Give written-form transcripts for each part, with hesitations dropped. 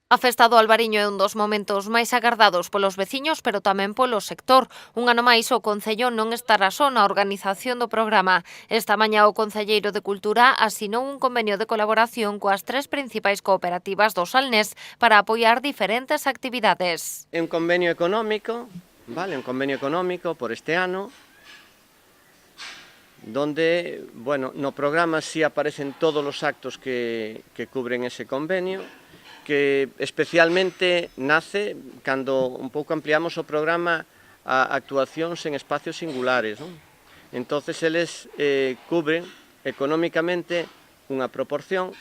A festa do Albariño é un dos momentos máis agardados polos veciños, pero tamén polo sector. Un ano máis o Concello non estará só na organización do programa. Esta mañá o Concelleiro de Cultura asinou un convenio de colaboración coas tres principais cooperativas do Salnés para apoiar diferentes actividades. É un convenio económico, vale, un convenio económico por este ano, donde, bueno, no programa sí aparecen todos os actos que cubren ese convenio, que especialmente nace cando un pouco ampliamos o programa a actuacións en espacios singulares, non? Entonces, eles cubren económicamente unha proporción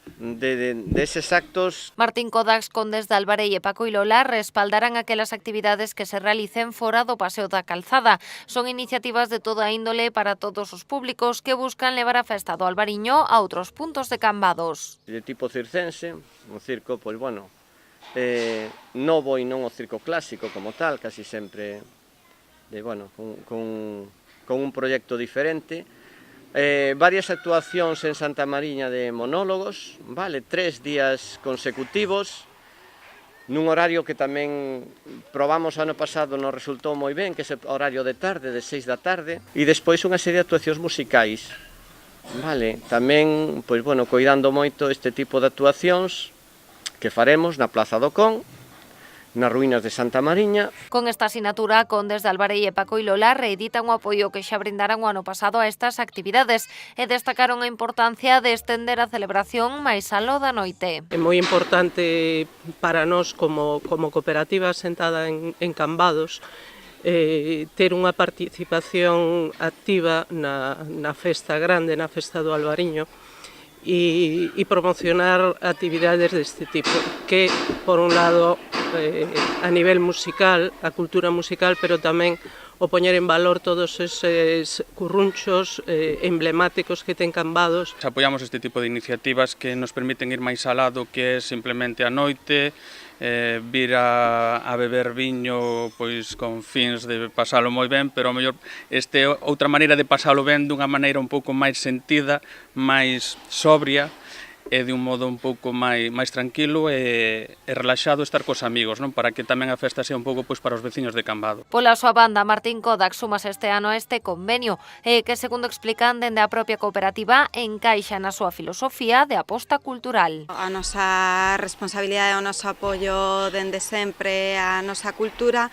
deses actos. Martín Kodax, Condes de Albarei e Paco Ilola respaldarán aquelas actividades que se realicen fora do Paseo da Calzada. Son iniciativas de toda índole para todos os públicos que buscan levar a festa do Albariño a outros puntos de Cambados. De tipo circense, un circo, pois, bueno, novo e non o circo clásico como tal, casi sempre, bueno, con un proxecto diferente. Varias actuacións en Santa Mariña de monólogos, vale, 3 días consecutivos, nun horario que tamén probamos ano pasado, nos resultou moi ben, que é horario de tarde, de 6 da tarde, e despois unha serie de actuacións musicais, vale, tamén, pois, bueno, coidando moito este tipo de actuacións que faremos na Plaza do Con, nas ruínas de Santa Mariña. Con esta asinatura, Condes de Albarei e Paco Ilola reeditan o apoio que xa brindaran o ano pasado a estas actividades e destacaron a importancia de estender a celebración máis aló da noite. É moi importante para nós como cooperativa asentada en Cambados ter unha participación activa na festa grande, na festa do Albariño, e promocionar actividades deste tipo, que, por un lado, a nivel musical, a cultura musical, pero tamén o poñer en valor todos eses currunchos emblemáticos que ten Cambados. Apoiamos este tipo de iniciativas que nos permiten ir máis alá do que é simplemente a noite, vir a beber viño pois con fins de pasalo moi ben, pero ao mellor outra maneira de pasalo ben dunha maneira un pouco máis sentida, máis sobria, e de un modo un pouco máis tranquilo e relaxado estar cos amigos, non? Para que tamén a festa sea un pouco pois para os veciños de Cambado. Pola súa banda, Martín Kodax súmase este ano a este convenio, que, segundo explican dende a propia cooperativa, encaixa na súa filosofía de aposta cultural. A nosa responsabilidade e o noso apoio dende sempre a nosa cultura,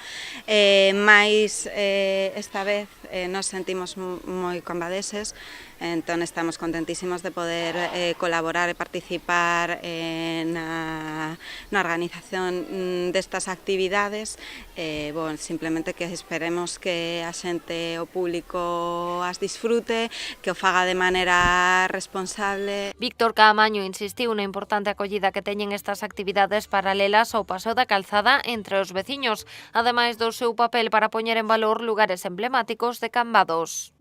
mais esta vez nos sentimos moi cambadeses, entón estamos contentísimos de poder colaborar e participar na organización destas actividades. Simplemente que esperemos que a xente, o público, as disfrute, que o faga de maneira responsable. Víctor Caamaño insistiu na importante acollida que teñen estas actividades paralelas ao Paseo da Calzada entre os veciños, ademais do seu papel para poñer en valor lugares emblemáticos de Cambados.